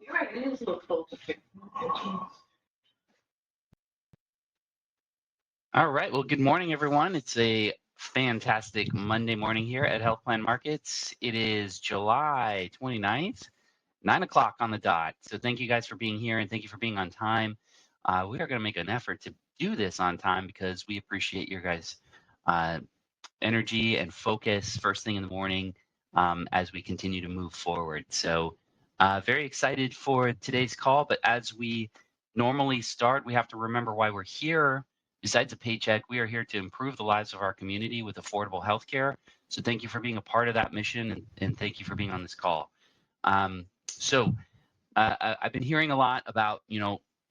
You're right, it is a little close. All right. Well, good morning, everyone. It's a fantastic Monday morning here at Health Plan Markets. It is July 29th, 9 o'clock on the dot. So thank you guys for being here and thank you for being on time. We are going to make an effort to do this on time because we appreciate your guys' energy and focus first thing in the morning as we continue to move forward. So very excited for today's call. But as we normally start, we have to remember why we're here. Besides a paycheck, we are here to improve the lives of our community with affordable health care. So thank you for being a part of that mission and thank you for being on this call. I've been hearing a lot about,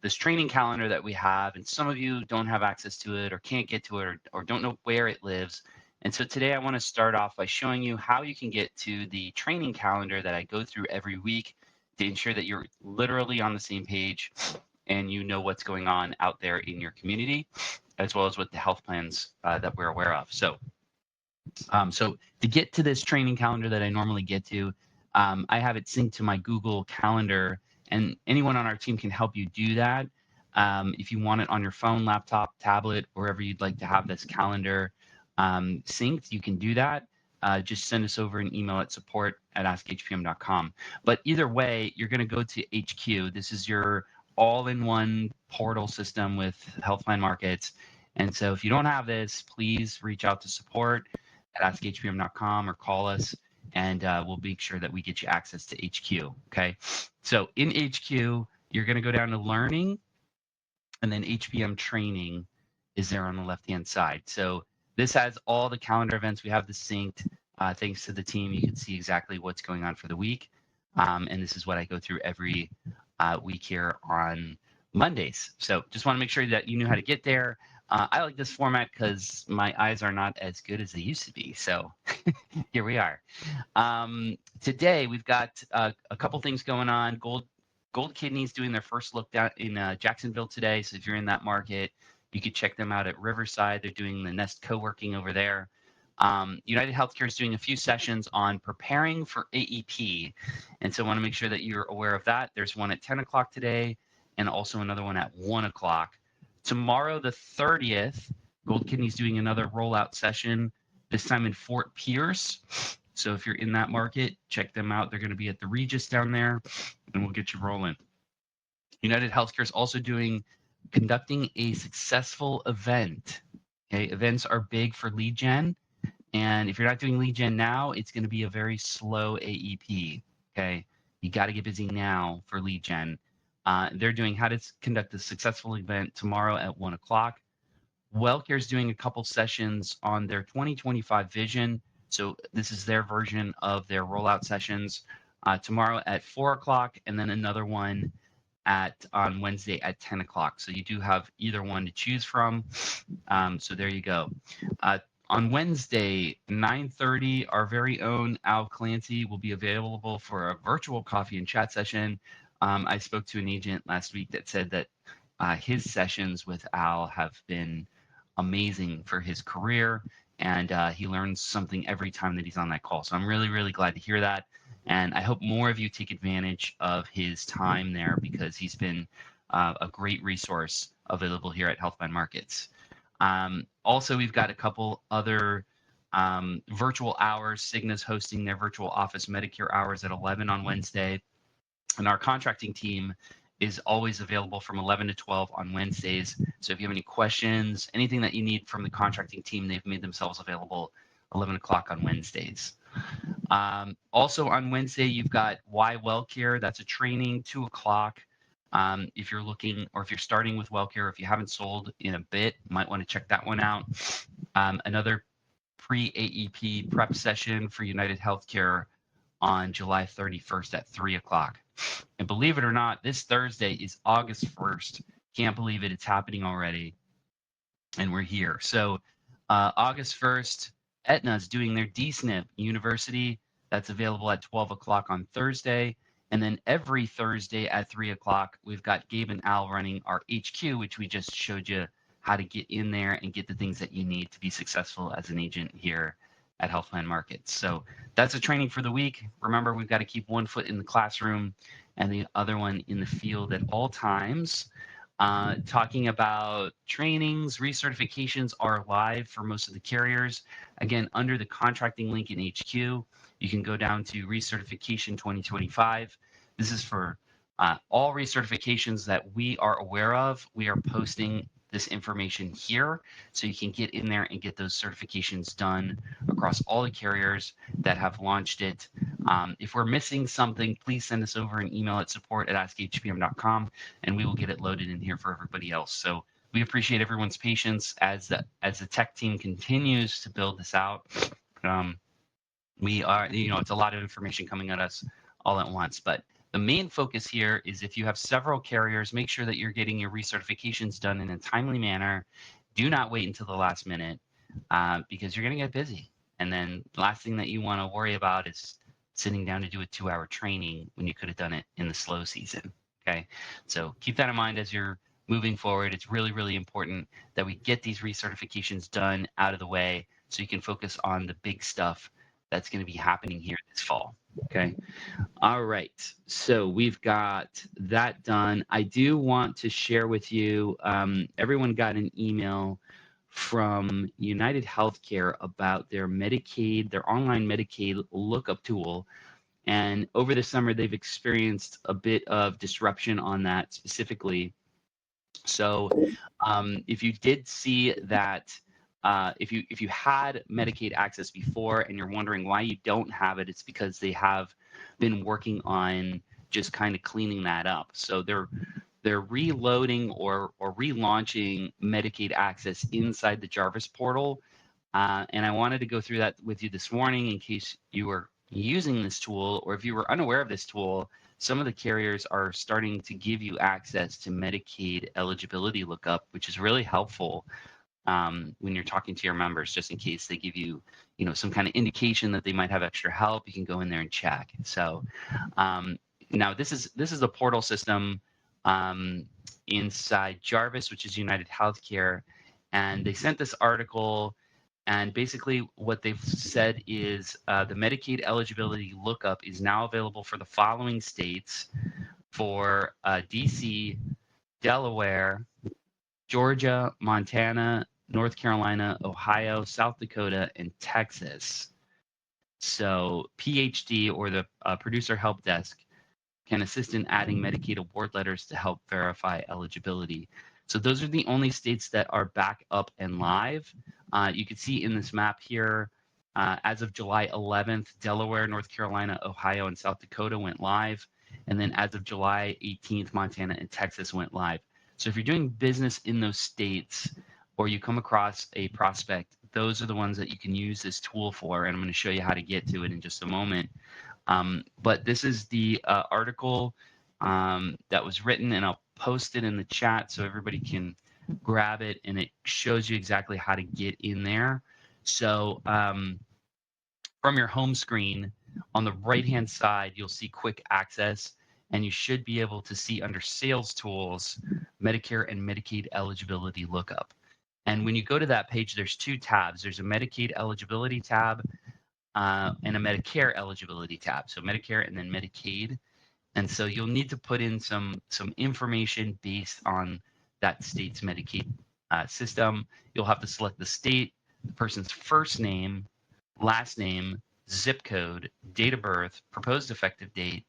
this training calendar that we have, and some of you don't have access to it or can't get to it or don't know where it lives. And so today I want to start off by showing you how you can get to the training calendar that I go through every week to ensure that you're literally on the same page and you know what's going on out there in your community, as well as with the health plans that we're aware of. So to get to this training calendar that I normally get to, I have it synced to my Google Calendar, and anyone on our team can help you do that. If you want it on your phone, laptop, tablet, wherever you'd like to have this calendar synced, you can do that. Just send us over an email at support@askhpm.com. But either way, you're going to go to HQ. This is your all-in-one portal system with Health Plan Markets. And so if you don't have this, please reach out to support@askhpm.com or call us, and we'll make sure that we get you access to HQ, okay? So in HQ, you're going to go down to Learning, and then HPM Training is there on the left-hand side. So this has all the calendar events. We have this synced. Thanks to the team, you can see exactly what's going on for the week. And this is what I go through every week here on Mondays. So just want to make sure that you knew how to get there. I like this format because my eyes are not as good as they used to be. So here we are. Today, we've got a couple things going on. Gold Kidneys doing their first look down in Jacksonville today. So if you're in that market, you could check them out at Riverside. They're doing the Nest co-working over there. United Healthcare is doing a few sessions on preparing for AEP. And so I want to make sure that you're aware of that. There's one at 10 o'clock today and also another one at 1 o'clock. Tomorrow, the 30th, Gold Kidney's doing another rollout session, this time in Fort Pierce. So if you're in that market, check them out. They're going to be at the Regis down there, and we'll get you rolling. United Healthcare is also conducting a successful event. Okay, events are big for lead gen. And if you're not doing lead gen now, it's going to be a very slow AEP. Okay, you got to get busy now for lead gen. They're doing how to conduct a successful event tomorrow at 1 o'clock. WellCare is doing a couple sessions on their 2025 vision. So this is their version of their rollout sessions tomorrow at 4 o'clock, and then another one on Wednesday at 10 o'clock. So you do have either one to choose from. So there you go. On Wednesday, 9:30, our very own Al Clancy will be available for a virtual coffee and chat session. I spoke to an agent last week that said that his sessions with Al have been amazing for his career, and he learns something every time that he's on that call. So I'm really, really glad to hear that. And I hope more of you take advantage of his time there because he's been a great resource available here at Health Plan Markets. Also, we've got a couple other virtual hours. Cigna's hosting their virtual office Medicare hours at 11 on Wednesday. And our contracting team is always available from 11 to 12 on Wednesdays. So if you have any questions, anything that you need from the contracting team, they've made themselves available 11 o'clock on Wednesdays. Also on Wednesday, you've got Why WellCare. That's a training, 2 o'clock. If you're looking or if you're starting with WellCare, if you haven't sold in a bit, you might want to check that one out. Another pre-AEP prep session for United Healthcare on July 31st at 3 o'clock. And believe it or not, this Thursday is August 1st. Can't believe it. It's happening already. And we're here. So August 1st, Aetna's doing their DSNP University. That's available at 12 o'clock on Thursday. And then every Thursday at 3 o'clock, we've got Gabe and Al running our HQ, which we just showed you how to get in there and get the things that you need to be successful as an agent here at Health Plan Markets. So that's a training for the week. Remember, we've got to keep one foot in the classroom and the other one in the field at all times. Talking about trainings, recertifications are live for most of the carriers. Again, under the contracting link in HQ, you can go down to Recertification 2025. This is for all recertifications that we are aware of. We are posting this information here so you can get in there and get those certifications done across all the carriers that have launched it. If we're missing something, please send us over an email at support@askhpm.com and we will get it loaded in here for everybody else. So we appreciate everyone's patience as the tech team continues to build this out. We are, it's a lot of information coming at us all at once, but the main focus here is if you have several carriers, make sure that you're getting your recertifications done in a timely manner. Do not wait until the last minute because you're going to get busy. And then the last thing that you want to worry about is sitting down to do a 2-hour training when you could have done it in the slow season. Okay, so keep that in mind as you're moving forward. It's really, really important that we get these recertifications done out of the way so you can focus on the big stuff that's going to be happening here this fall. Okay. All right. So we've got that done. I do want to share with you, everyone got an email from United Healthcare about their Medicaid, their online Medicaid lookup tool. And over the summer, they've experienced a bit of disruption on that specifically. So if you did see that, if you had Medicaid access before and you're wondering why you don't have it, it's because they have been working on just kind of cleaning that up. So they're reloading or relaunching Medicaid access inside the Jarvis portal. And I wanted to go through that with you this morning in case you were using this tool, or if you were unaware of this tool. Some of the carriers are starting to give you access to Medicaid eligibility lookup, which is really helpful when you're talking to your members, just in case they give you, some kind of indication that they might have extra help. You can go in there and check. So now this is the portal system inside Jarvis, which is United Healthcare, and they sent this article. And basically what they've said is the Medicaid eligibility lookup is now available for the following states: for DC, Delaware, Georgia, Montana, North Carolina, Ohio, South Dakota, and Texas. So PhD, or the producer help desk, can assist in adding Medicaid award letters to help verify eligibility. So those are the only states that are back up and live. You can see in this map here, as of July 11th, Delaware, North Carolina, Ohio, and South Dakota went live. And then as of July 18th, Montana and Texas went live. So if you're doing business in those states, or you come across a prospect, those are the ones that you can use this tool for. And I'm going to show you how to get to it in just a moment. But this is the article that was written, and I'll post it in the chat so everybody can grab it, and it shows you exactly how to get in there. So from your home screen on the right-hand side, you'll see quick access, and you should be able to see under sales tools, Medicare and Medicaid eligibility lookup. And when you go to that page, there's two tabs. There's a Medicaid eligibility tab and a Medicare eligibility tab. So Medicare and then Medicaid. And so you'll need to put in some information based on that state's Medicaid system. You'll have to select the state, the person's first name, last name, zip code, date of birth, proposed effective date,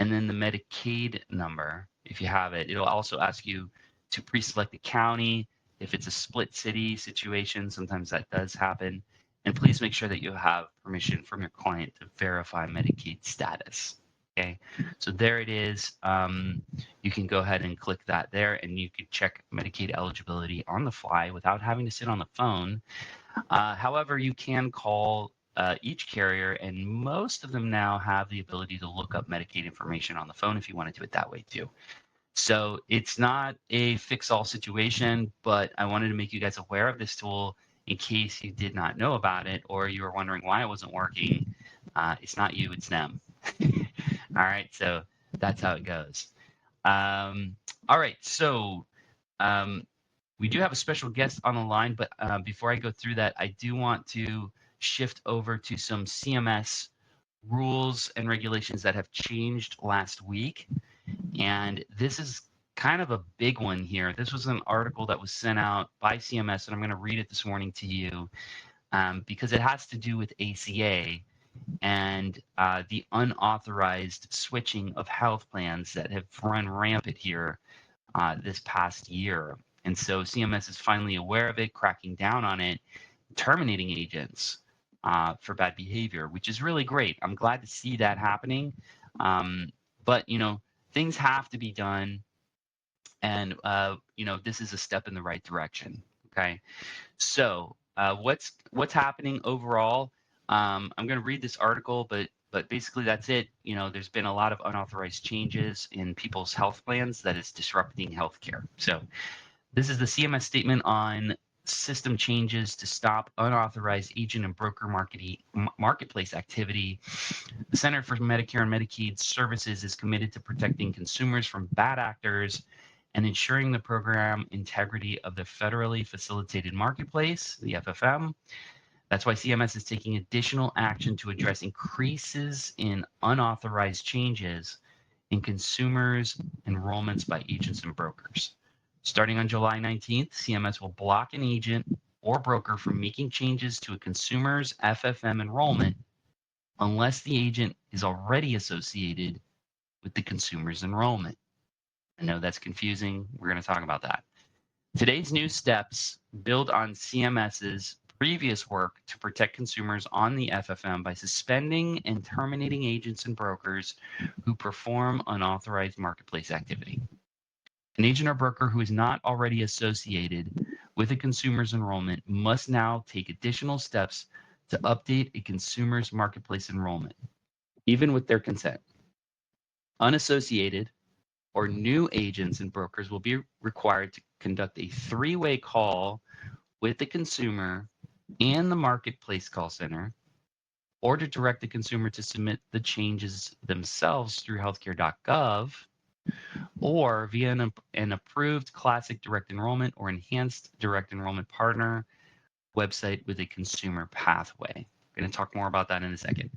and then the Medicaid number, if you have it. It'll also ask you to pre-select the county. If it's a split city situation, sometimes that does happen. And please make sure that you have permission from your client to verify Medicaid status. Okay, so there it is. You can go ahead and click that there, and you can check Medicaid eligibility on the fly without having to sit on the phone. However, you can call each carrier, and most of them now have the ability to look up Medicaid information on the phone if you want to do it that way too. So it's not a fix-all situation, but I wanted to make you guys aware of this tool in case you did not know about it, or you were wondering why it wasn't working. It's not you, it's them. All right, so that's how it goes. All right, so we do have a special guest on the line, but before I go through that, I do want to shift over to some CMS rules and regulations that have changed last week. And this is kind of a big one here. This was an article that was sent out by CMS, and I'm going to read it this morning to you because it has to do with ACA and the unauthorized switching of health plans that have run rampant here this past year. And so CMS is finally aware of it, cracking down on it, terminating agents for bad behavior, which is really great. I'm glad to see that happening. But, you know, things have to be done. And, you know, this is a step in the right direction. Okay. So what's happening overall? I'm going to read this article, but basically that's it. You know, there's been a lot of unauthorized changes in people's health plans that is disrupting healthcare. So this is the CMS statement on system changes to stop unauthorized agent and broker marketplace activity. The Center for Medicare and Medicaid Services is committed to protecting consumers from bad actors and ensuring the program integrity of the federally facilitated marketplace, the FFM. That's why CMS is taking additional action to address increases in unauthorized changes in consumers' enrollments by agents and brokers. Starting on July 19th, CMS will block an agent or broker from making changes to a consumer's FFM enrollment unless the agent is already associated with the consumer's enrollment. I know that's confusing. We're going to talk about that. Today's new steps build on CMS's previous work to protect consumers on the FFM by suspending and terminating agents and brokers who perform unauthorized marketplace activity. An agent or broker who is not already associated with a consumer's enrollment must now take additional steps to update a consumer's marketplace enrollment, even with their consent. Unassociated or new agents and brokers will be required to conduct a three-way call with the consumer and the marketplace call center, or to direct the consumer to submit the changes themselves through healthcare.gov, or via an approved classic direct enrollment or enhanced direct enrollment partner website with a consumer pathway. We're going to talk more about that in a second.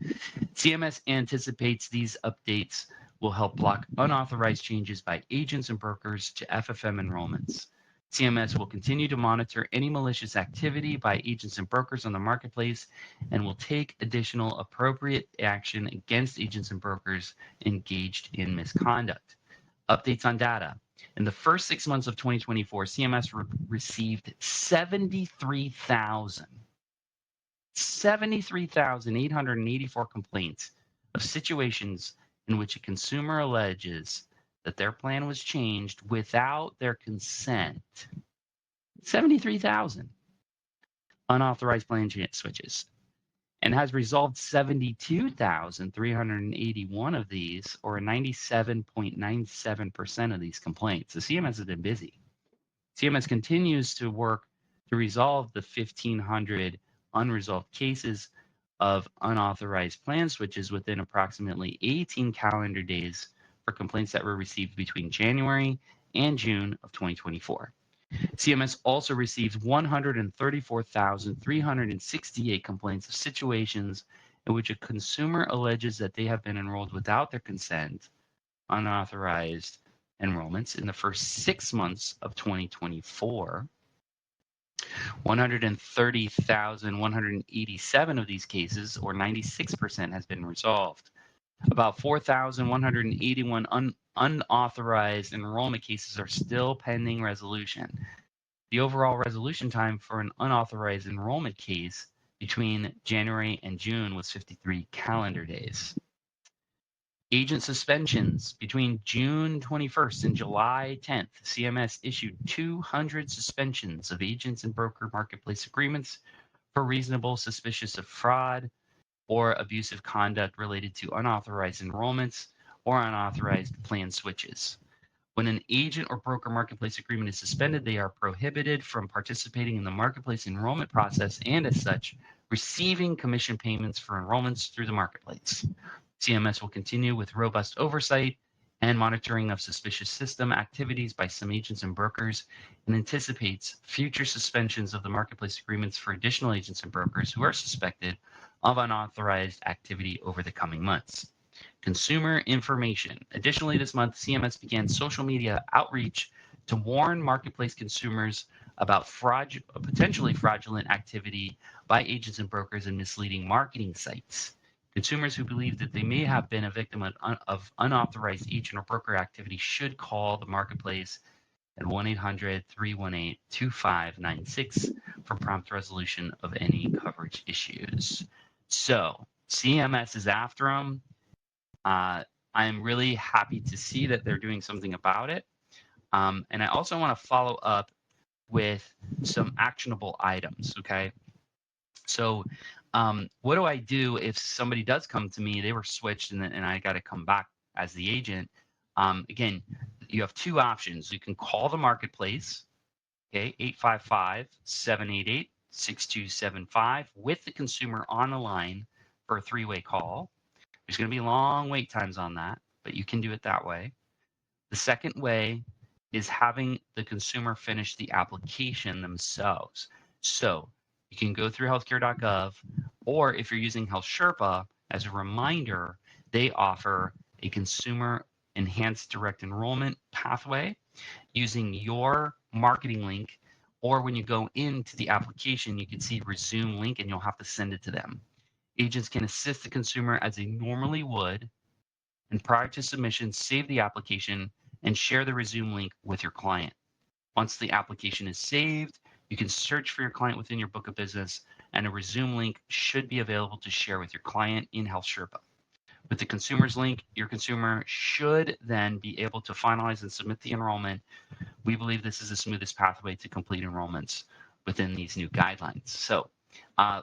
CMS anticipates these updates will help block unauthorized changes by agents and brokers to FFM enrollments. CMS will continue to monitor any malicious activity by agents and brokers on the marketplace and will take additional appropriate action against agents and brokers engaged in misconduct. Updates on data. In the first 6 months of 2024, CMS received 73,884 complaints of situations in which a consumer alleges that their plan was changed without their consent. 73,000 unauthorized plan switches, and has resolved 72,381 of these, or 97.97% of these complaints. The CMS has been busy. CMS continues to work to resolve the 1,500 unresolved cases of unauthorized plan switches within approximately 18 calendar days for complaints that were received between January and June of 2024. CMS also received 134,368 complaints of situations in which a consumer alleges that they have been enrolled without their consent, unauthorized enrollments in the first 6 months of 2024. 130,187 of these cases, or 96%, has been resolved. About 4,181 unauthorized enrollment cases are still pending resolution. The overall resolution time for an unauthorized enrollment case between January and June was 53 calendar days. Agent suspensions. Between June 21st and July 10th, CMS issued 200 suspensions of agents and broker marketplace agreements for reasonable suspicious of fraud or abusive conduct related to unauthorized enrollments or unauthorized plan switches. When an agent or broker marketplace agreement is suspended, they are prohibited from participating in the marketplace enrollment process and, as such, receiving commission payments for enrollments through the marketplace. CMS will continue with robust oversight and monitoring of suspicious system activities by some agents and brokers, and anticipates future suspensions of the marketplace agreements for additional agents and brokers who are suspected of unauthorized activity over the coming months. Consumer information. Additionally, this month, CMS began social media outreach to warn marketplace consumers about potentially fraudulent activity by agents and brokers and misleading marketing sites. Consumers who believe that they may have been a victim of unauthorized agent or broker activity should call the marketplace at 1-800-318-2596 for prompt resolution of any coverage issues. So CMS is after them. I'm really happy to see that they're doing something about it. And I also want to follow up with some actionable items, okay? So what do I do if somebody does come to me, they were switched and I got to come back as the agent? Again, you have two options. You can call the marketplace, okay, 855-788-6275 with the consumer on the line for a three-way call. There's going to be long wait times on that, but you can do it that way. The second way is having the consumer finish the application themselves. So you can go through healthcare.gov, or if you're using Health Sherpa, as a reminder, they offer a consumer enhanced direct enrollment pathway using your marketing link, or when you go into the application, you can see resume link and you'll have to send it to them. Agents can assist the consumer as they normally would, and prior to submission, save the application and share the resume link with your client. Once the application is saved, you can search for your client within your book of business, and a resume link should be available to share with your client in Health Sherpa. With the consumer's link, your consumer should then be able to finalize and submit the enrollment. We believe this is the smoothest pathway to complete enrollments within these new guidelines. So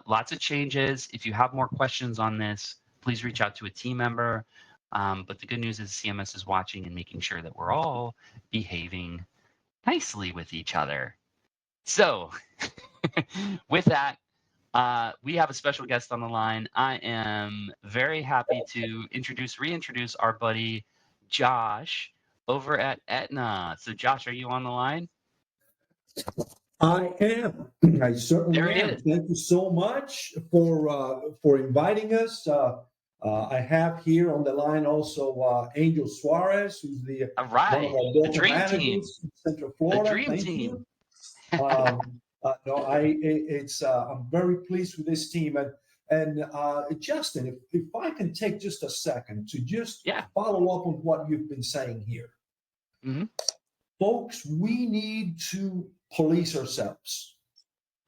lots of changes. If you have more questions on this, please reach out to a team member. But the good news is CMS is watching and making sure that we're all behaving nicely with each other. So with that, we have a special guest on the line. I am very happy to reintroduce our buddy Josh over at Aetna. So Josh, are you on the line? I am. I certainly am. Thank you so much for inviting us. I have here on the line also Angel Suarez, who's one of our broker managers in Central Florida. Thank you. I'm very pleased with this team. And Justin, if I can take just a second to just follow up on what you've been saying here. Mm-hmm. Folks, we need to police ourselves.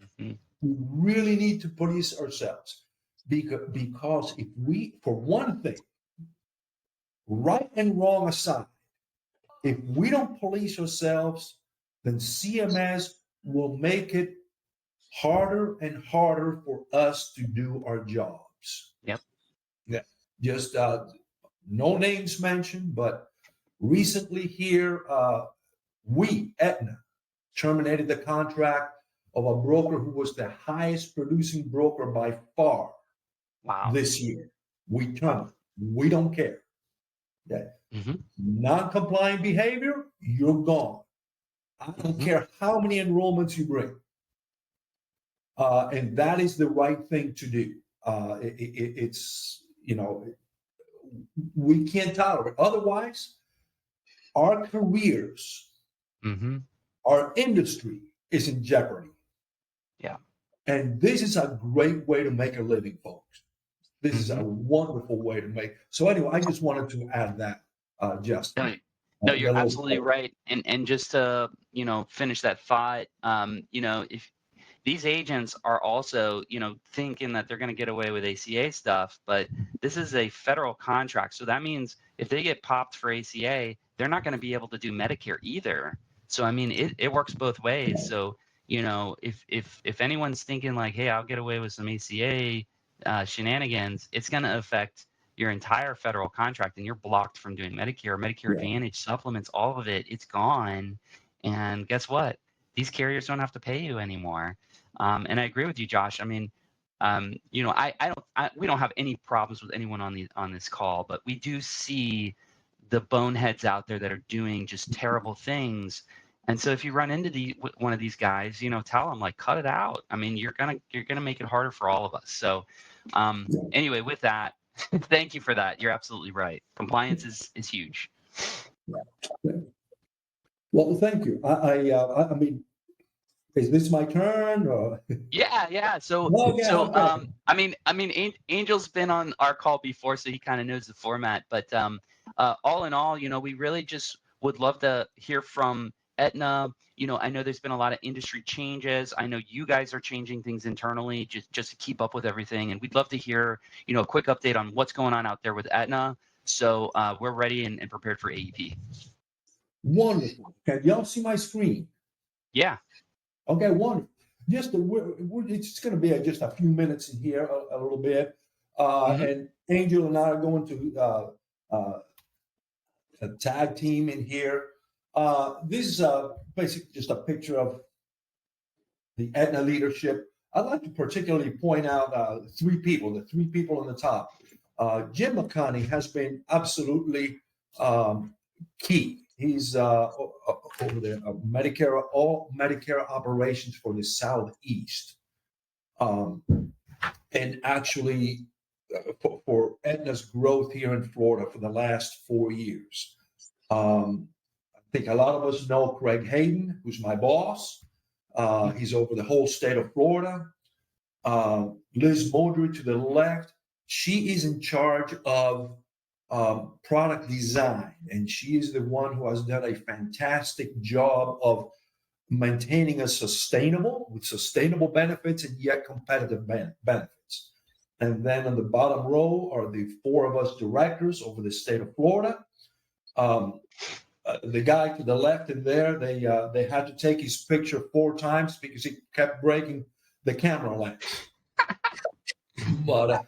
Mm-hmm. We really need to police ourselves because if we, for one thing, right and wrong aside, if we don't police ourselves, then CMS will make it harder and harder for us to do our jobs. Yep. Yeah. Just no names mentioned, but recently here, we, Aetna, terminated the contract of a broker who was the highest producing broker by far this year. We terminated. We don't care. Non-compliant behavior, you're gone. I don't care how many enrollments you bring. And that is the right thing to do. It's, we can't tolerate. Otherwise, our careers, our industry is in jeopardy. Yeah. And this is a great way to make a living, folks. This is a wonderful way to make. So anyway, I just wanted to add that, Justin. No, you're absolutely right. And just to, finish that thought, if these agents are also, thinking that they're going to get away with ACA stuff, but this is a federal contract. So that means if they get popped for ACA, they're not going to be able to do Medicare either. So, I mean, it works both ways. So, if anyone's thinking like, hey, I'll get away with some ACA shenanigans, it's going to affect your entire federal contract and you're blocked from doing Medicare Advantage, supplements, all of it. It's gone. And guess what? These carriers don't have to pay you anymore. And I agree with you, Josh. I mean, we don't have any problems with anyone on this call, but we do see the boneheads out there that are doing just terrible things. And so if you run into one of these guys, tell them, like, cut it out. I mean, you're gonna make it harder for all of us. So anyway, with that, thank you for that. You're absolutely right. Compliance is huge. Well, thank you. I mean, is this my turn? Or? Yeah. So Okay. I mean, Angel's been on our call before, so he kind of knows the format. But all in all, we really just would love to hear from Aetna. I know there's been a lot of industry changes. I know you guys are changing things internally just to keep up with everything, and we'd love to hear, a quick update on what's going on out there with Aetna. So we're ready and prepared for AEP. Wonderful. Can y'all see my screen? Yeah. Okay, wonderful. Just it's going to be just a few minutes in here, a little bit, and Angel and I are going to a tag team in here. This is basically just a picture of the Aetna leadership. I'd like to particularly point out the three people on the top. Jim McConney has been absolutely key. He's over there, all Medicare operations for the Southeast. And actually, for Aetna's growth here in Florida for the last 4 years. I think a lot of us know Craig Hayden, who's my boss. He's over the whole state of Florida. Liz Modry to the left, she is in charge of product design, and she is the one who has done a fantastic job of maintaining a sustainable benefits and yet competitive benefits. And then on the bottom row are the four of us directors over the state of Florida. The guy to the left in there, they had to take his picture 4 times because he kept breaking the camera lens. But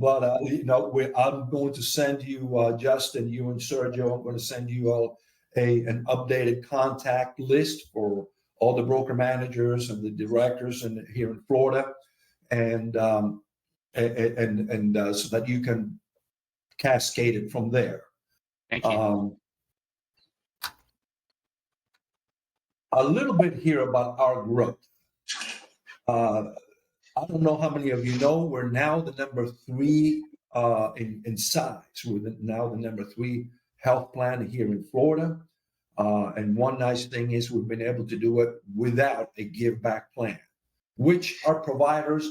I'm going to send you, Justin, you and Sergio, I'm going to send you all an updated contact list for all the broker managers and the directors here in Florida, and so that you can cascade it from there. Thank you. A little bit here about our growth. I don't know how many of you know, we're now the number 3 in size. We're now the number 3 health plan here in Florida. And one nice thing is we've been able to do it without a give back plan, which our providers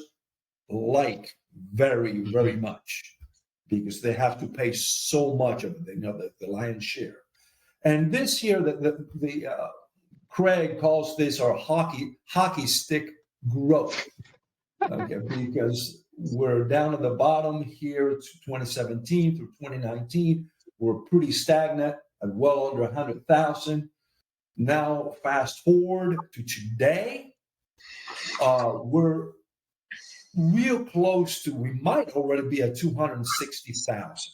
like very, very much because they have to pay so much of it. They know that the lion's share. And this here, the Craig calls this our hockey stick growth. Okay, because we're down at the bottom here. It's 2017 through 2019. We're pretty stagnant at well under 100,000. Now, fast forward to today, we're real close to. We might already be at 260,000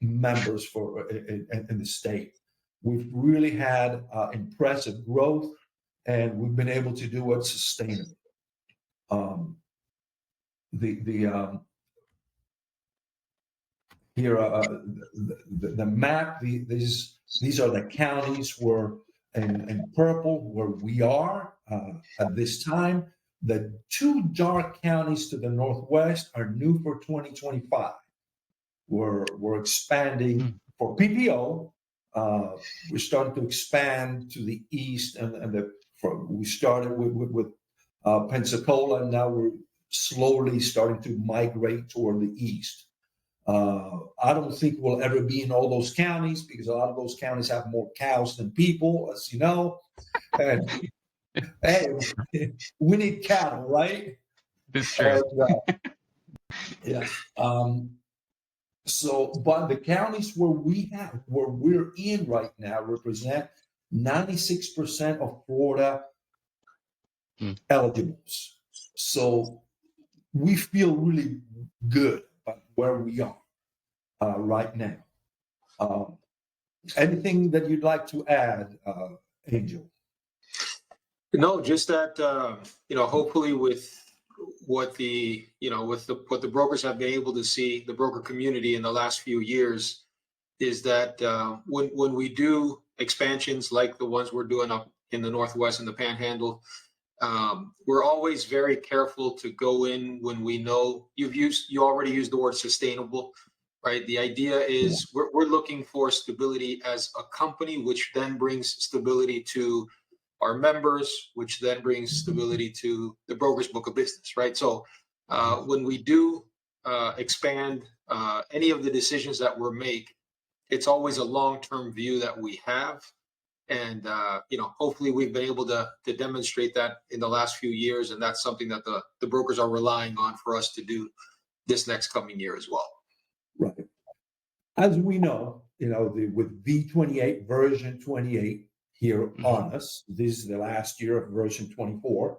members in the state. We've really had impressive growth, and we've been able to do it sustainably. Here the map. These are the counties where in purple where we are at this time. The 2 dark counties to the northwest are new for 2025. We're expanding for PPO. We're starting to expand to the east, we started with Pensacola, and now we're slowly starting to migrate toward the east. I don't think we'll ever be in all those counties because a lot of those counties have more cows than people, as you know. And hey, we need cattle, right? It's true. Yeah. But the counties where we're in right now represent 96% of Florida eligibles. So we feel really good about where we are right now. Anything that you'd like to add, Angel? No, just that hopefully with what the brokers have been able to see, the broker community in the last few years, is that when we do expansions like the ones we're doing up in the Northwest and the Panhandle, we're always very careful to go in when we know you already used the word sustainable, right? The idea is we're looking for stability as a company, which then brings stability to our members, which then brings stability to the broker's book of business, right? So when we do expand any of the decisions that we make, it's always a long-term view that we have. And hopefully we've been able to demonstrate that in the last few years, and that's something that the brokers are relying on for us to do this next coming year as well. Right. As we know, with V28 version 28 here on us, this is the last year of version 24.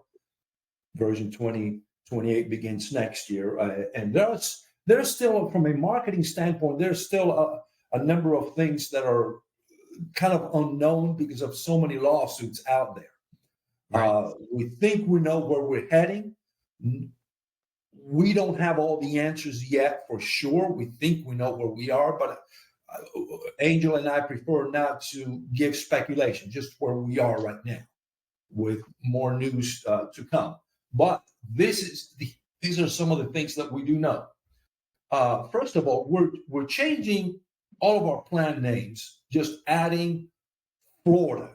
Version 2028 begins next year, and there's still, from a marketing standpoint, there's still a number of things that are kind of unknown because of so many lawsuits out there. Right. We think we know where we're heading. We don't have all the answers yet for sure. We think we know where we are, but Angel and I prefer not to give speculation, just where we are right now, with more news to come. But these are some of the things that we do know. First of all, we're changing all of our plan names, just adding Florida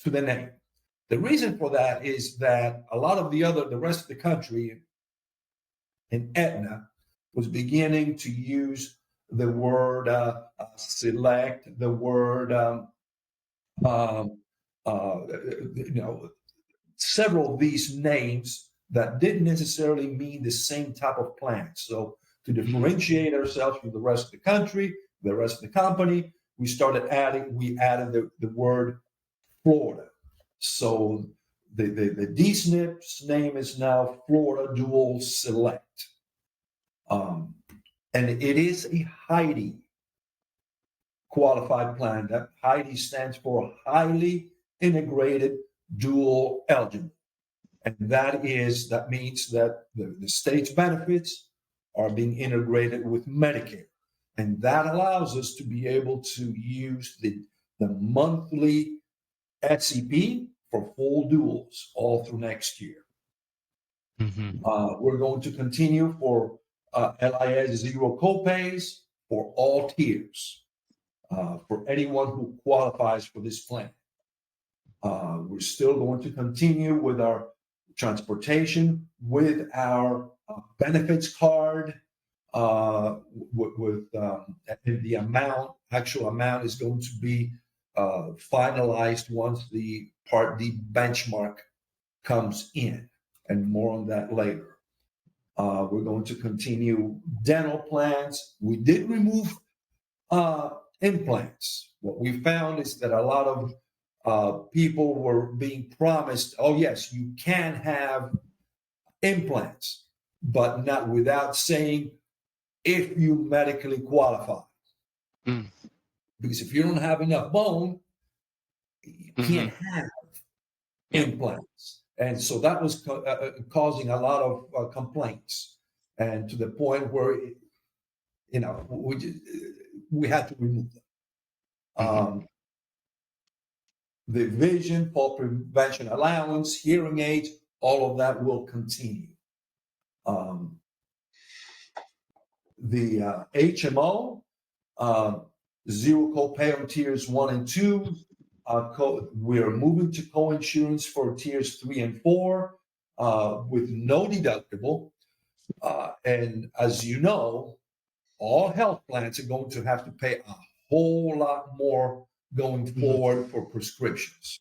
to the name. The reason for that is that a lot of the rest of the country in Aetna was beginning to use the word select, the word, several of these names that didn't necessarily mean the same type of plan. So to differentiate ourselves from the rest of the country, the rest of the company, we added the word Florida. So the DSNP's name is now Florida Dual Select. And it is a HIDE qualified plan. That HIDE stands for Highly Integrated Dual Eligible. And that means that the state's benefits are being integrated with Medicare. And that allows us to be able to use the monthly SEP for full duals all through next year. We're going to continue for LIS zero copays for all tiers for anyone who qualifies for this plan. We're still going to continue with our transportation, with our benefits card, with the actual amount is going to be finalized once the Part D benchmark comes in, and more on that later. We're going to continue dental plans. We did remove implants. What we found is that a lot of people were being promised, oh yes, you can have implants, but not without saying if you medically qualify. Because if you don't have enough bone, you can't have implants. And so that was causing a lot of complaints, and to the point where, we had to remove them. The vision, fall prevention allowance, hearing aids, all of that will continue. The HMO, zero copay on tiers 1 and 2. We're moving to co-insurance for tiers 3 and 4 with no deductible. And as you know, all health plans are going to have to pay a whole lot more going forward for prescriptions.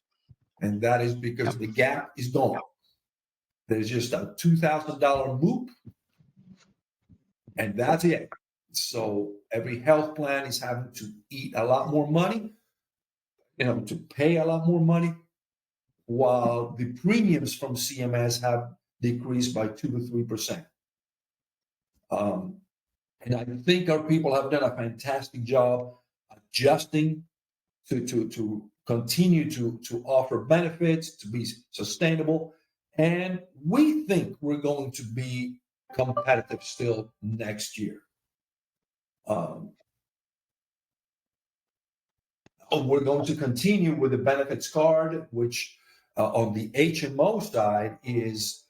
And that is because the gap is gone. There's just a $2,000 MOOP, and that's it. So every health plan is having to eat a lot more money, to pay a lot more money, while the premiums from CMS have decreased by 2 to 3%. And I think our people have done a fantastic job adjusting to continue to offer benefits, to be sustainable. And we think we're going to be competitive still next year. We're going to continue with the benefits card, which on the HMO side is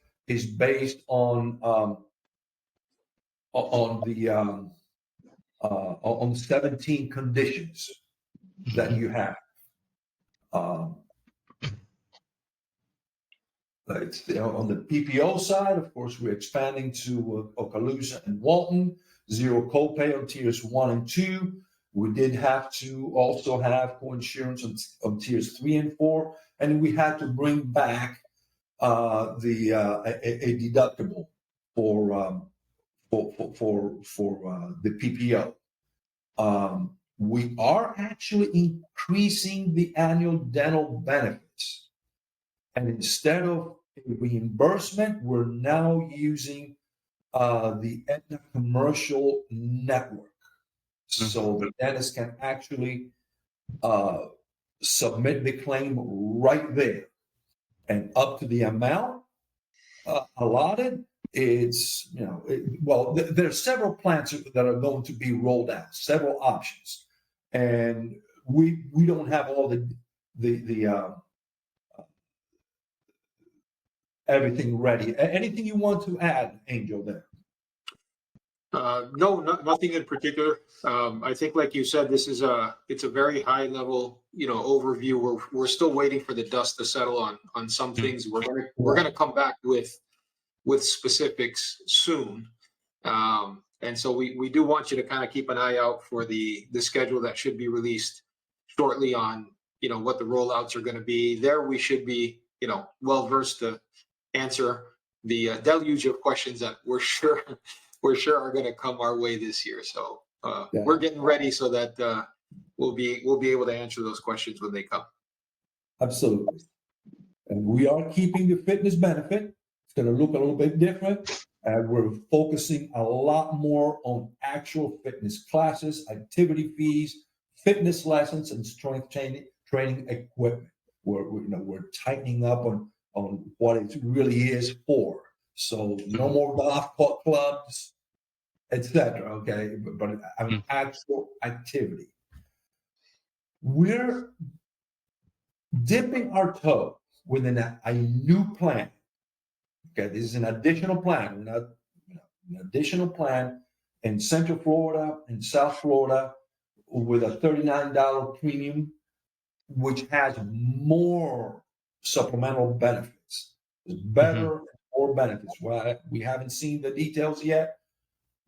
based on on 17 conditions that you have. On the PPO side, of course, we're expanding to Okaloosa and Walton, zero copay on tiers 1 and 2. We did have to also have coinsurance on tiers 3 and 4, and we had to bring back a deductible for the PPO. We are actually increasing the annual dental benefits, and instead of reimbursement, we're now using the Aetna commercial network. So the dentist can actually submit the claim right there, and up to the amount allotted. It's there are several plans that are going to be rolled out, several options, and we don't have all the everything ready. Anything you want to add, Angel? There. No, nothing in particular. I think, like you said, it's a very high level, overview. We're still waiting for the dust to settle on some things. We're gonna come back with specifics soon. And so we do want you to kind of keep an eye out for the schedule that should be released shortly on, what the rollouts are going to be. There we should be, well versed to answer the deluge of questions that we're sure are going to come our way this year. So we're getting ready so that we'll be able to answer those questions when they come. Absolutely. And we are keeping the fitness benefit. It's going to look a little bit different. And we're focusing a lot more on actual fitness classes, activity fees, fitness lessons, and strength training equipment. We're tightening up on what it really is for. So no more golf clubs, etc. Okay, but an actual activity. We're dipping our toe within a new plan. Okay, this is an additional plan. We're not, an additional plan in Central Florida and South Florida with a $39 premium, which has more supplemental benefits. There's better, more benefits. Well, we haven't seen the details yet.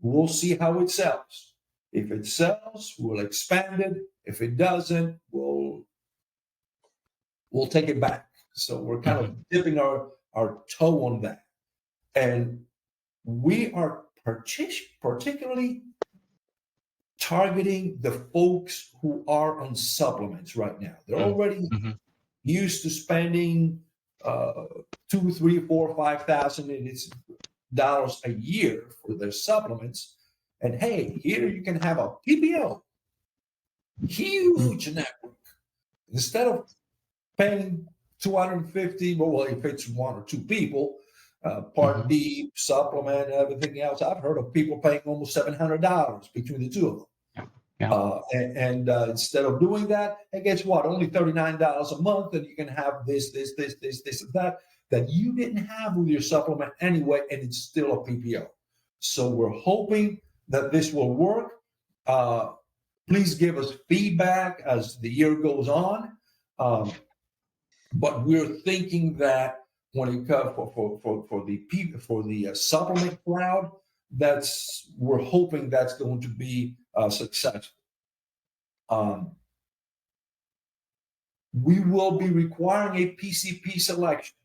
We'll see how it sells. If it sells, we'll expand it. If it doesn't, we'll take it back. So we're kind of dipping our toe on that. And we are particularly targeting the folks who are on supplements right now. They're already used to spending $2,000, $3,000, $4,000, $5,000 a year for their supplements. And hey, here you can have a PPO, huge network. Instead of paying $250, well, if it's one or two people, Part D, supplement, everything else. I've heard of people paying almost $700 between the two of them. Yeah. Instead of doing that, and guess what? Only $39 a month, and you can have this, and that you didn't have with your supplement anyway, and it's still a PPO. So we're hoping that this will work. Please give us feedback as the year goes on. But we're thinking that when it comes for the supplement crowd, we're hoping that's going to be successful. We will be requiring a PCP selection.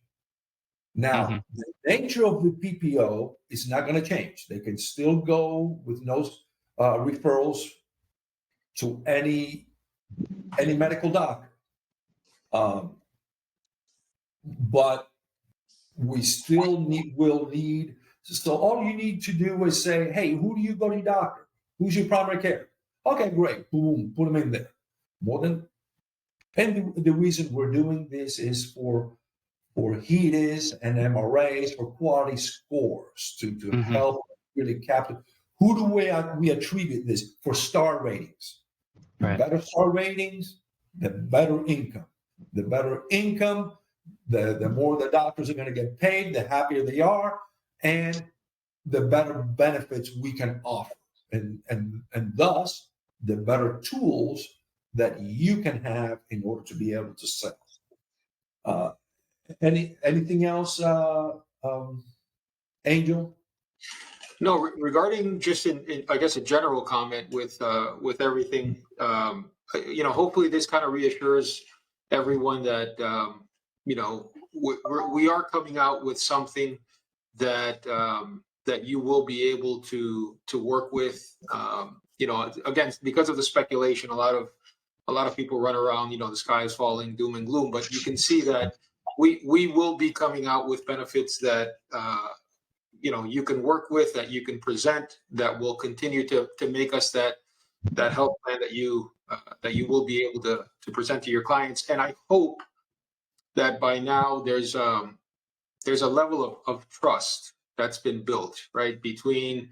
Now, the nature of the PPO is not going to change. They can still go with no referrals to any medical doctor, but we still will need. So all you need to do is say, "Hey, who do you go to your doctor? Who's your primary care?" Okay, great. Boom, put them in there. And the reason we're doing this is for HEDIS and MRAs, for quality scores to help really capture. Who do we attribute this for? Star ratings. Right. Better star ratings, the better income. The better income, the more the doctors are going to get paid, the happier they are, and the better benefits we can offer, and thus the better tools that you can have in order to be able to sell. Anything else, Angel? No, regarding just I guess a general comment with everything, hopefully this kind of reassures everyone that, we are coming out with something that, that you will be able to work with. Again, because of the speculation, a lot of people run around, the sky is falling, doom and gloom, but you can see that we will be coming out with benefits that, you can work with, that you can present, that will continue to make us that health plan that you will be able to present to your clients. And I hope that by now there's a level of trust that's been built, right, between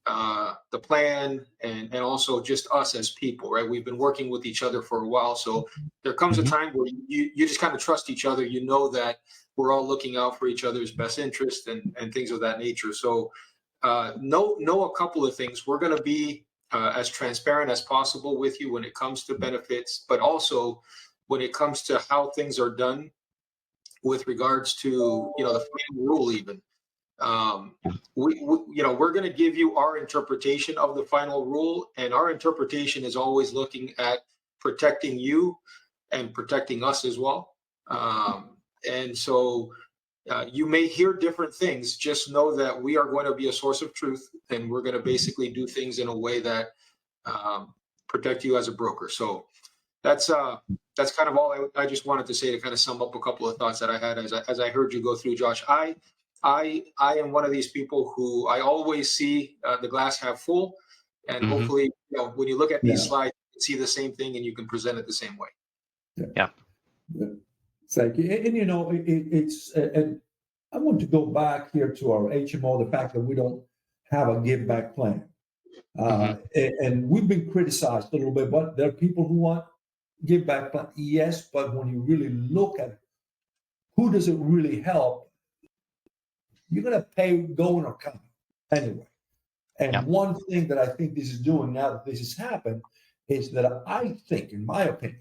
the plan and also just us as people, right? We've been working with each other for a while, so there comes a time where you just kind of trust each other. You know that we're all looking out for each other's best interest and things of that nature. So know a couple of things. We're going to be as transparent as possible with you when it comes to benefits, but also when it comes to how things are done with regards to the final rule. Even we're going to give you our interpretation of the final rule, and our interpretation is always looking at protecting you and protecting us as well. And so you may hear different things. Just know that we are going to be a source of truth, and we're going to basically do things in a way that protect you as a broker. So that's kind of all I just wanted to say to kind of sum up a couple of thoughts that I had as I heard you go through, Josh. I am one of these people who I always see the glass half full, and hopefully, when you look at these slides, you can see the same thing and you can present it the same way. Yeah. Thank you. And it's and I want to go back here to our HMO, the fact that we don't have a give back plan. And we've been criticized a little bit, but there are people who want give back plan. Yes, but when you really look at who does it really help, you're going to pay going or coming anyway. And one thing that I think this is doing now that this has happened is that I think, in my opinion,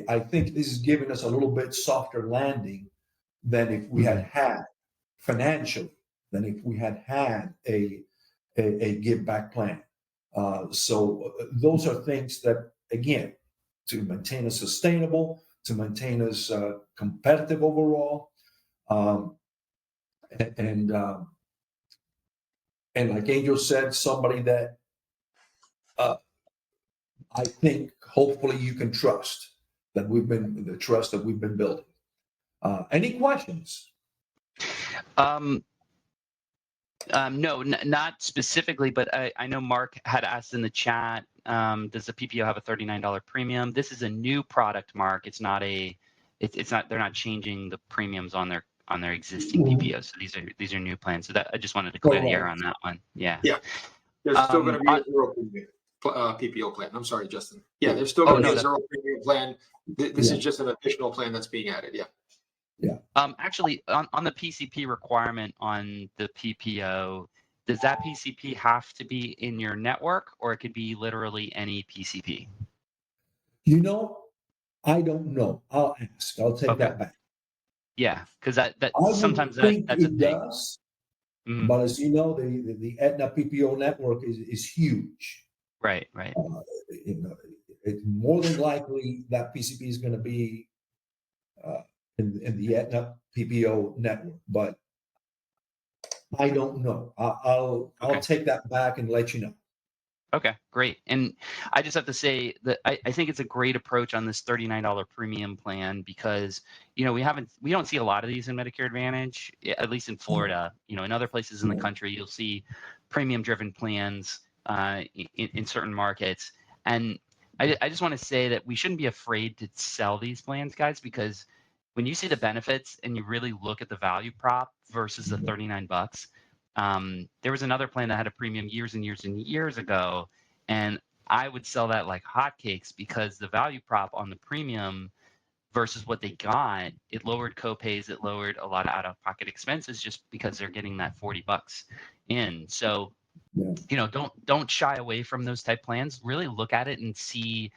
I think this is giving us a little bit softer landing than if we had financially, than if we had a give back plan. So those are things that, again, to maintain us sustainable, to maintain us competitive overall, and like Angel said, somebody that I think hopefully you can trust, that the trust that we've been building. Any questions? No, not specifically, but I know Mark had asked in the chat, does the PPO have a $39 premium? This is a new product, Mark. It's not they're not changing the premiums on their existing PPO. So these are new plans. So that I just wanted to clear the air on that one. Yeah. Yeah. There's still going to be a zero premium PPO plan. I'm sorry, Justin. Yeah, there's still going to be a zero premium plan. This is just an additional plan that's being added. Yeah. Yeah. Actually, on the PCP requirement on the PPO, does that PCP have to be in your network, or it could be literally any PCP? I don't know. I'll ask. I'll take that back. Yeah, because that I sometimes think that's a it thing. does. But as you know, the Aetna PPO network is huge. Right. It's more than likely that PCP is going to be in the Aetna PPO network, but I don't know. I'll take that back and let you know. Okay, great. And I just have to say that I think it's a great approach on this $39 premium plan because, we don't see a lot of these in Medicare Advantage, at least in Florida. In other places in the country, you'll see premium driven plans in certain markets. And I just want to say that we shouldn't be afraid to sell these plans, guys, because when you see the benefits and you really look at the value prop versus the $39, there was another plan that had a premium years and years and years ago, and I would sell that like hotcakes because the value prop on the premium versus what they got, it lowered copays, it lowered a lot of out-of-pocket expenses just because they're getting that $40 in. So, Yeah. you know, don't shy away from those type plans. Really look at it and see,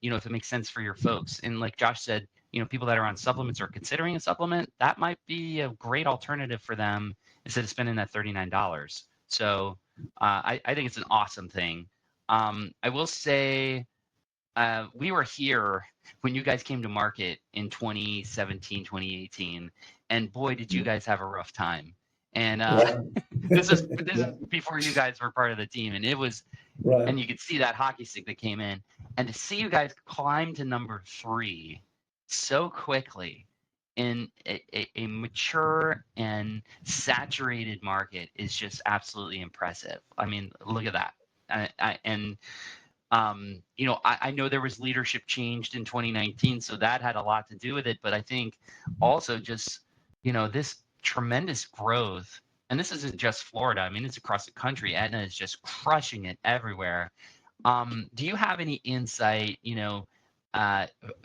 you know, if it makes sense for your folks. And like Josh said, you know, people that are on supplements or considering a supplement, that might be a great alternative for them instead of spending that $39. So I think it's an awesome thing. I will say we were here when you guys came to market in 2017, 2018, and boy, did you guys have a rough time. And Right. this is before you guys were part of the team, and it was, Right. and you could see that hockey stick that came in, and to see you guys climb to number 3 so quickly in a mature and saturated market is just absolutely impressive. I mean, look at that. And you know, I know there was leadership changed in 2019, so that had a lot to do with it. But I think also just, you know, this tremendous growth, and this isn't just Florida. I mean, it's across the country. Aetna is just crushing it everywhere. Do you have any insight, you know,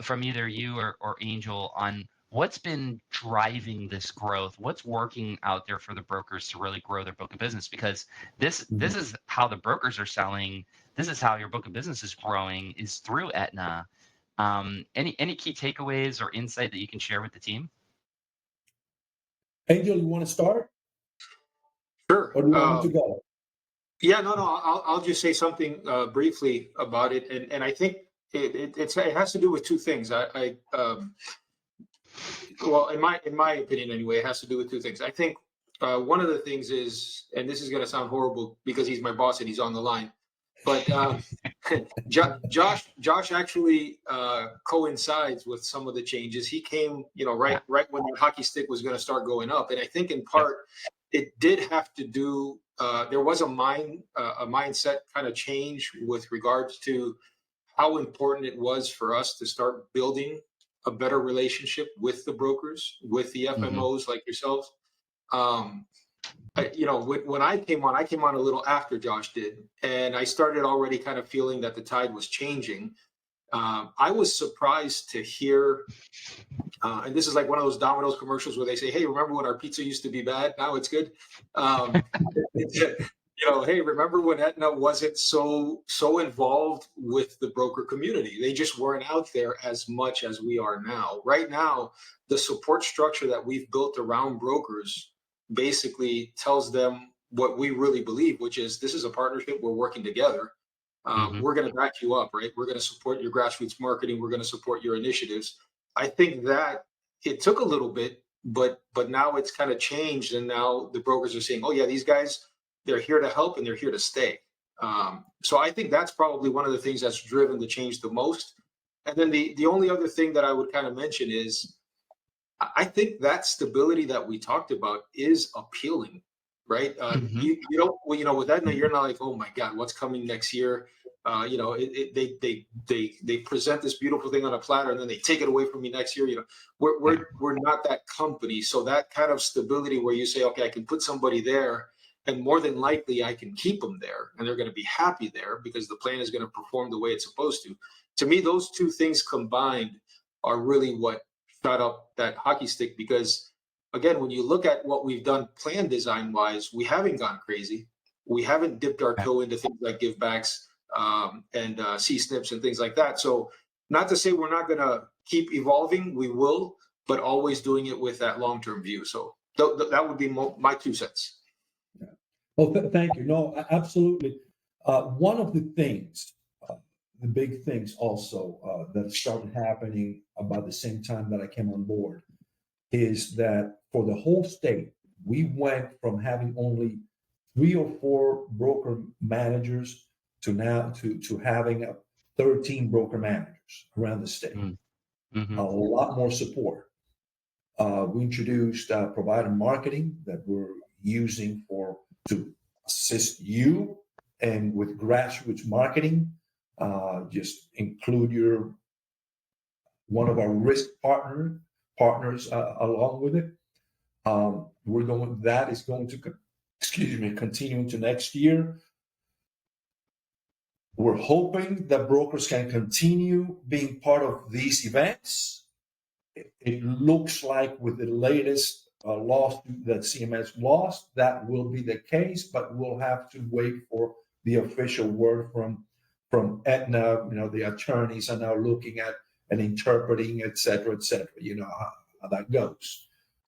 from either you or Angel on what's been driving this growth? What's working out there for the brokers to really grow their book of business? Because this is how the brokers are selling. This is how your book of business is growing, is through Aetna. Any key takeaways or insight that you can share with the team? Angel, you want to start, Sure. or do you want me to go? Yeah, no. I'll just say something briefly about it, and I think it has to do with two things. Well, in my opinion, anyway, it has to do with two things. I think one of the things is, and this is going to sound horrible because he's my boss and he's on the line, but Josh actually coincides with some of the changes. He came, you know, right when the hockey stick was going to start going up, and I think in part it did have to do. There was a mindset kind of change with regards to how important it was for us to start building a better relationship with the brokers, with the FMOs like yourselves. You know, when I came on a little after Josh did, and I started already kind of feeling that the tide was changing. I was surprised to hear, and this is like one of those Domino's commercials where they say, "Hey, remember when our pizza used to be bad? Now it's good." You know, hey, remember when Aetna wasn't so involved with the broker community? They just weren't out there as much as we are now. Right now, the support structure that we've built around brokers basically tells them what we really believe, which is this is a partnership. We're working together. We're going to back you up, right? We're going to support your grassroots marketing. We're going to support your initiatives. I think that it took a little bit, but now it's kind of changed, and now the brokers are saying, "Oh yeah, these guys, they're here to help and they're here to stay." So I think that's probably one of the things that's driven the change the most. And then the only other thing that I would kind of mention is I think that stability that we talked about is appealing, right? You don't, well, you know, with Aetna, you're not like, oh my God, what's coming next year? You know, they present this beautiful thing on a platter and then they take it away from me next year. You know, we're not that company. So that kind of stability where you say, okay, I can put somebody there, and more than likely I can keep them there, and they're going to be happy there because the plan is going to perform the way it's supposed to. To me, those two things combined are really what shot up that hockey stick, because again, when you look at what we've done plan design wise, we haven't gone crazy. We haven't dipped our toe into things like give backs and C-SNPs and things like that. So not to say we're not going to keep evolving, we will, but always doing it with that long-term view. So that would be my 2 cents. Yeah. Well, thank you. No, absolutely. One of the things, the big things also that started happening about the same time that I came on board is that for the whole state, we went from having only 3 or 4 broker managers to now to having 13 broker managers around the state. A lot more support. We introduced provider marketing that we're using to assist you and with grassroots marketing. Just include one of our risk partners along with it. That is going to continue into next year. We're hoping that brokers can continue being part of these events. It looks like with the latest lawsuit that CMS lost, that will be the case, but we'll have to wait for the official word from Aetna. The attorneys are now looking at and interpreting, et cetera, how that goes.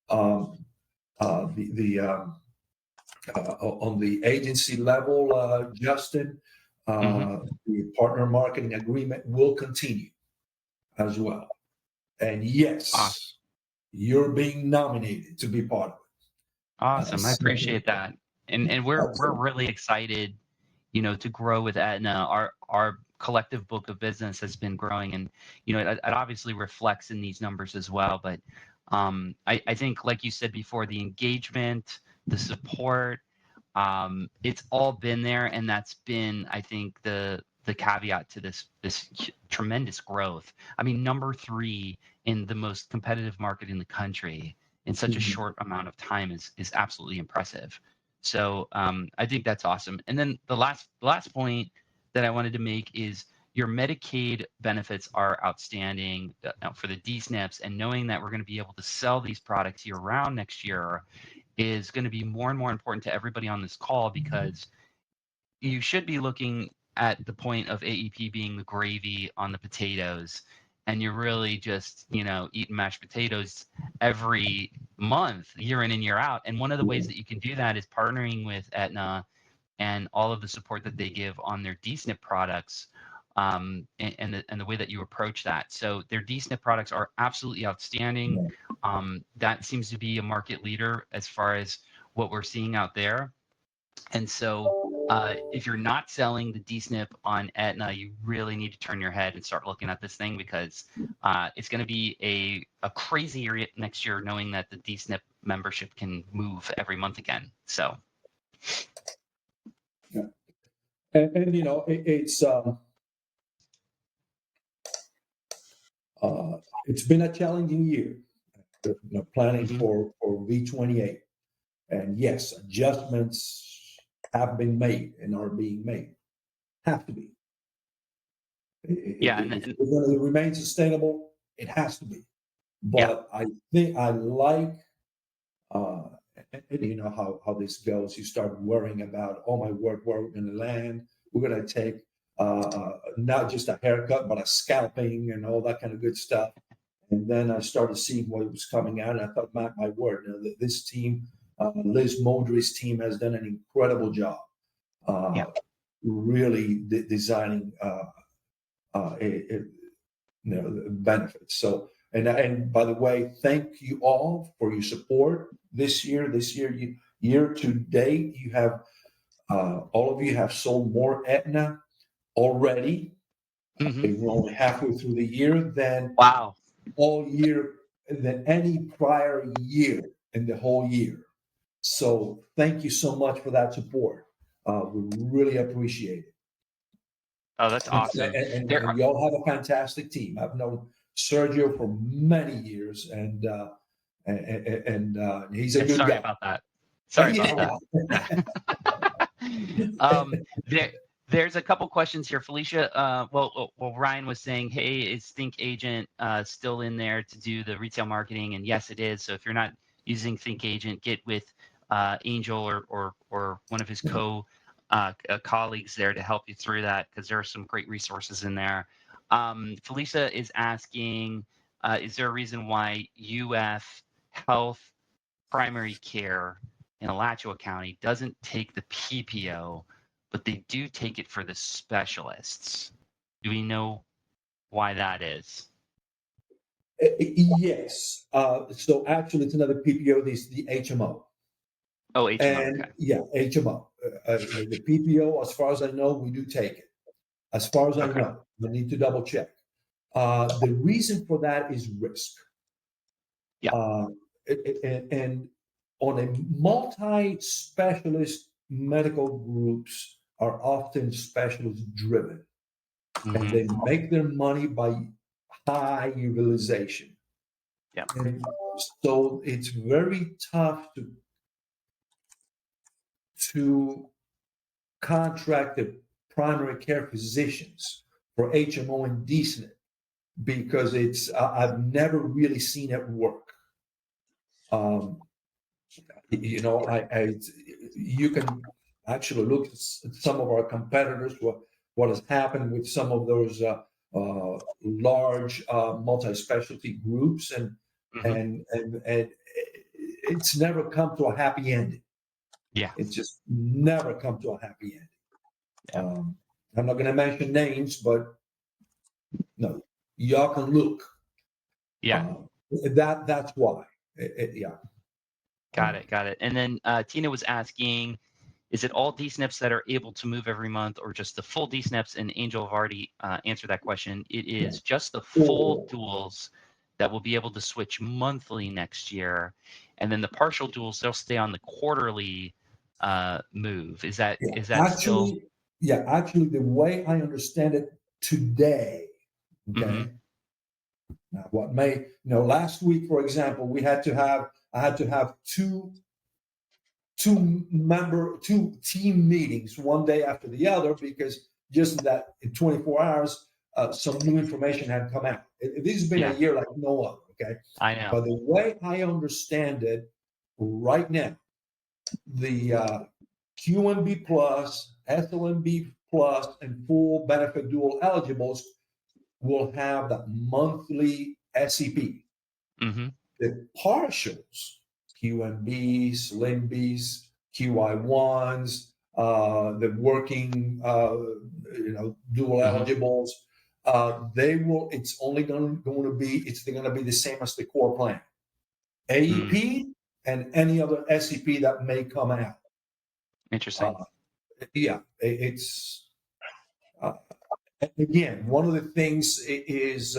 On the agency level, Justin, the partner marketing agreement will continue as well. And yes, Awesome. you're being nominated to be part of it. Awesome. I So- appreciate that. And we're really excited, to grow with Aetna. Our collective book of business has been growing, and it obviously reflects in these numbers as well. But I think, like you said before, the engagement, the support, it's all been there, and that's been, I think, the caveat to this tremendous growth. I mean, number 3 in the most competitive market in the country in such a short amount of time is absolutely impressive. So I think that's awesome. And then the last point that I wanted to make is your Medicaid benefits are outstanding for the DSNPs, and knowing that we're going to be able to sell these products year round next year is going to be more and more important to everybody on this call, because you should be looking at the point of AEP being the gravy on the potatoes, and you're really just eating mashed potatoes every month, year in and year out. And one of the ways that you can do that is partnering with Aetna and all of the support that they give on their DSNP products, and the way that you approach that. So their DSNP products are absolutely outstanding. That seems to be a market leader as far as what we're seeing out there. And so if you're not selling the DSNP on Aetna, you really need to turn your head and start looking at this thing, because it's going to be a crazy year next year, knowing that the DSNP membership can move every month again. So. Yeah. And it's been a challenging year, planning for V28. And yes, adjustments have been made and are being made. Have to be. Yeah, If we're going to remain sustainable, it has to be. But I think I like, how this goes. You start worrying about, oh my word, where we're going to land. We're going to take not just a haircut, but a scalping and all that kind of good stuff. And then I started seeing what was coming out, and I thought, my word, this team, Liz Moldry's team, has done an incredible job, really designing benefits. So, and by the way, thank you all for your support this year. Year to date, you have all of you have sold more Aetna already. We're only halfway through the year than all year than any prior year in the whole year. So thank you so much for that support. We really appreciate it. Oh, that's awesome. And y'all have a fantastic team. I've known Sergio for many years, and he's a good guy. Sorry about that. There's a couple questions here. Felicia, well, Ryan was saying, hey, is Think Agent still in there to do the retail marketing? And yes, it is. So if you're not using Think Agent, get with Angel or one of his colleagues there to help you through that, because there are some great resources in there. Felicia is asking, is there a reason why UF Health Primary Care in Alachua County doesn't take the PPO, but they do take it for the specialists? Do we know why that is? Yes. So actually, it's another PPO. This is the HMO. Oh, HMO. And okay. Yeah, HMO. The PPO, as far as I know, we do take it. As far as I know, I need to double check. The reason for that is risk. Yeah. And on a multi-specialist, medical groups are often specialist driven, and they make their money by high utilization. Yeah. And so it's very tough to contract a primary care physicians for HMO and DSNP because I've never really seen it work. You know, you can actually look at some of our competitors, what has happened with some of those large multi-specialty groups, and it's never come to a happy ending. Yeah. It's just never come to a happy ending. Yeah. I'm not going to mention names, but no, y'all can look. Yeah. That's why. Yeah. Got it. And then Tina was asking, is it all DSNPs that are able to move every month or just the full DSNPs? And Angel have already answered that question. It is just the full duals that will be able to switch monthly next year. And then the partial duals, they'll stay on the quarterly move. Is that actually, still? Yeah, actually, the way I understand it today, okay. Now, what may, last week, for example, I had to have two team meetings one day after the other because just that in 24 hours, some new information had come out. This has been a year like no other, okay? I know. But the way I understand it right now, the QMB plus, SLMB plus, and full benefit dual eligibles will have that monthly SEP. The partials, QMBs, LIMBs, QI1s, the working, dual eligibles, it's only going to be the same as the core plan. AEP and any other SEP that may come out. Interesting. It's again, one of the things is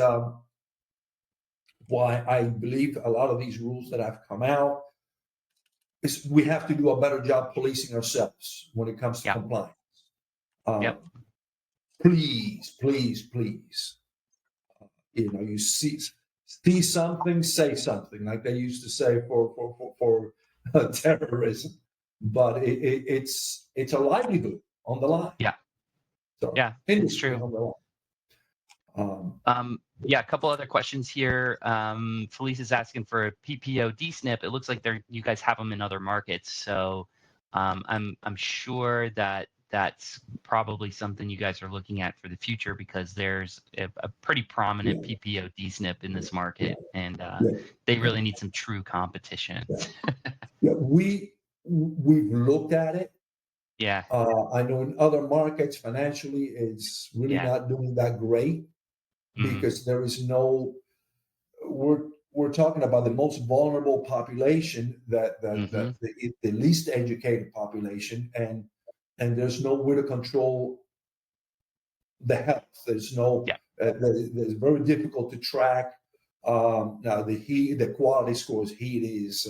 why I believe a lot of these rules that have come out is we have to do a better job policing ourselves when it comes to compliance. Please. You see something, say something, like they used to say for terrorism. But it's a livelihood on the line. So, it's true. On the line. A couple other questions here. Felice is asking for a PPO DSNP. It looks like you guys have them in other markets, so I'm sure that's probably something you guys are looking at for the future because there's a pretty prominent PPO DSNP in this market, and they really need some true competition. We've looked at it. I know in other markets financially it's really not doing that great. Because there is we're talking about the most vulnerable population, the least educated population, and there's no way to control the health. There's there's very difficult to track. Now the quality scores, HEDIS,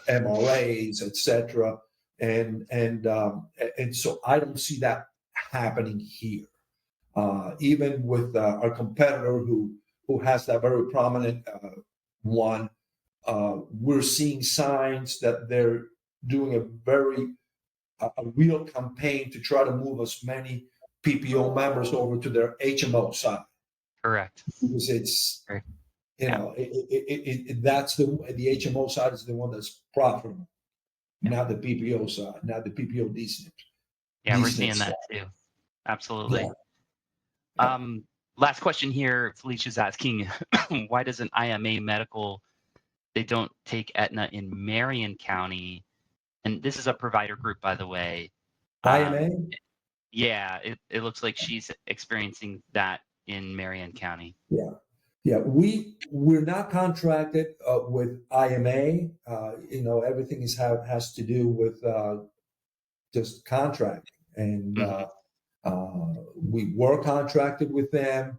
MRAs, etc. And so I don't see that happening here. Even with our competitor who has that very prominent one, we're seeing signs that they're doing a real campaign to try to move as many PPO members over to their HMO side. Correct. Because it's that's the HMO side is the one that's profitable, not the PPO side, not the PPO DSNP. Yeah, we're seeing that too. Absolutely. Last question here. Felicia's asking, why doesn't IMA Medical, they don't take Aetna in Marion County? And this is a provider group, by the way. IMA? It looks like she's experiencing that in Marion County. We're not contracted with IMA. Everything has to do with just contracting. And we were contracted with them.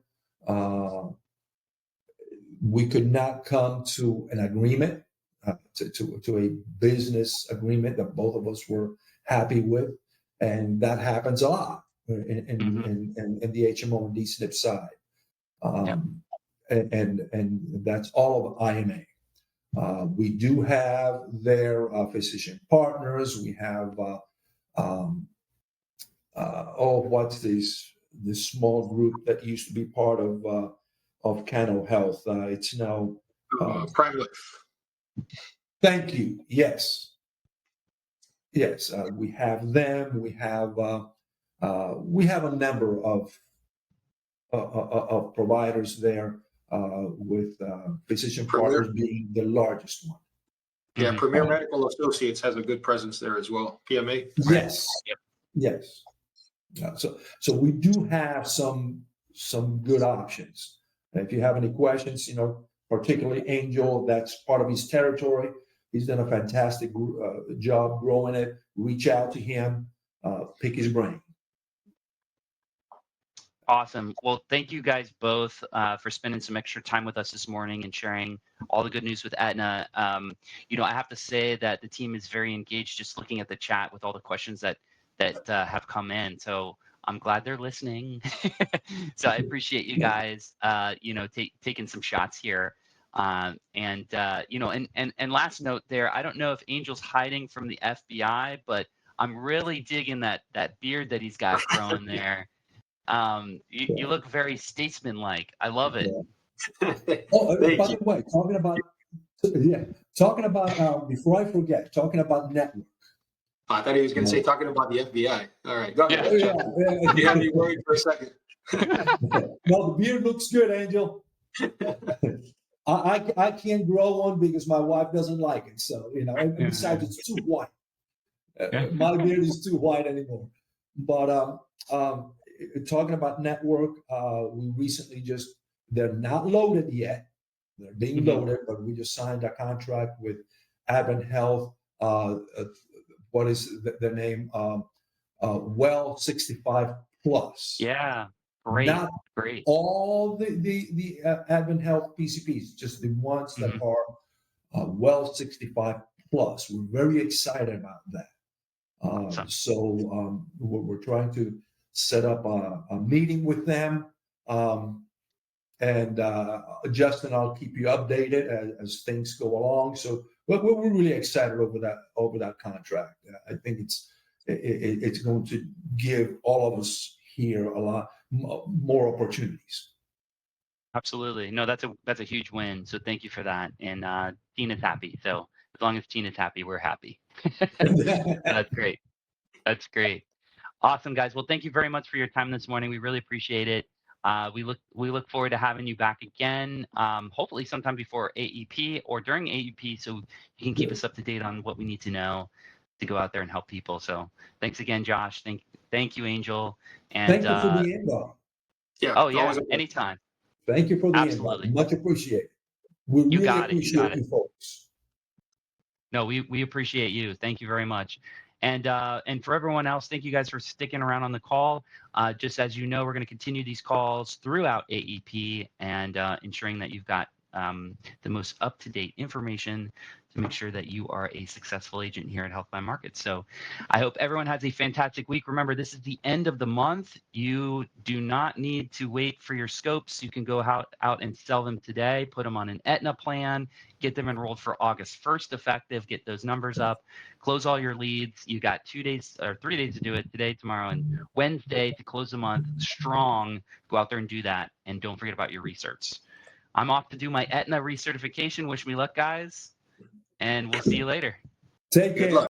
We could not come to an agreement, to a business agreement that both of us were happy with, and that happens a lot in the HMO and DSNP side. And that's all of IMA. We do have their physician partners. We have what's this small group that used to be part of Cano Health. It's now Prime Life. thank you. Yes, yes. We have them. We have a number of providers there, with Physician Premier. Partners being the largest one. Yeah, Mhm. Premier Medical Associates has a good presence there as well. PMA. Yes, Yep. yes. So we do have some good options. And if you have any questions, particularly Angel, that's part of his territory. He's done a fantastic job growing it. Reach out to him, pick his brain. Awesome. Well, thank you guys both for spending some extra time with us this morning and sharing all the good news with Aetna. I have to say that the team is very engaged just looking at the chat with all the questions that have come in. So I'm glad they're listening. So I appreciate you guys, taking some shots here. And last note there, I don't know if Angel's hiding from the FBI, but I'm really digging that beard that he's got growing there. You look very statesman-like. I love it. Oh, Thank by you. the way, talking about before I forget, talking about network. I thought he was going to say talking about the FBI. All right, go ahead. Yeah. Chuck. You had me worried for a second. No, the beard looks good, Angel. I can't grow one because my wife doesn't like it. So, and besides, it's too white. My beard is too white anymore. But talking about network, we recently they're not loaded yet. They're being loaded, but we just signed a contract with Advent Health. What is their name? Well 65 plus. Yeah, great, Not great. all the Advent Health PCPs, just the ones that are well 65 plus. We're very excited about that. Awesome. So we're trying to set up a meeting with them. And Justin, I'll keep you updated as things go along. So we're really excited over that contract. I think it's going to give all of us here a lot more opportunities. Absolutely. No, that's a huge win. So thank you for that. And Tina's happy. So as long as Tina's happy, we're happy. That's great. That's great. Awesome, guys. Well, thank you very much for your time this morning. We really appreciate it. We look forward to having you back again, hopefully sometime before AEP or during AEP, so you can keep us up to date on what we need to know to go out there and help people. So thanks again, Josh. Thank you, Angel. And thank you for the invite. Yeah. Oh yeah, anytime. Thank you for the Absolutely. invite. Much appreciated. We really appreciate you folks. No, we appreciate you. Thank you very much. And for everyone else, thank you guys for sticking around on the call. Just as you know, we're going to continue these calls throughout AEP and ensuring that you've got the most up-to-date information to make sure that you are a successful agent here at Health by Market. So I hope everyone has a fantastic week. Remember, this is the end of the month. You do not need to wait for your scopes. You can go out and sell them today, put them on an Aetna plan, get them enrolled for August 1st effective, get those numbers up, close all your leads. You got 2 days or 3 days to do it, today, tomorrow, and Wednesday to close the month strong. Go out there and do that. And don't forget about your research. I'm off to do my Aetna recertification. Wish me luck, guys. And we'll see you later. Take care.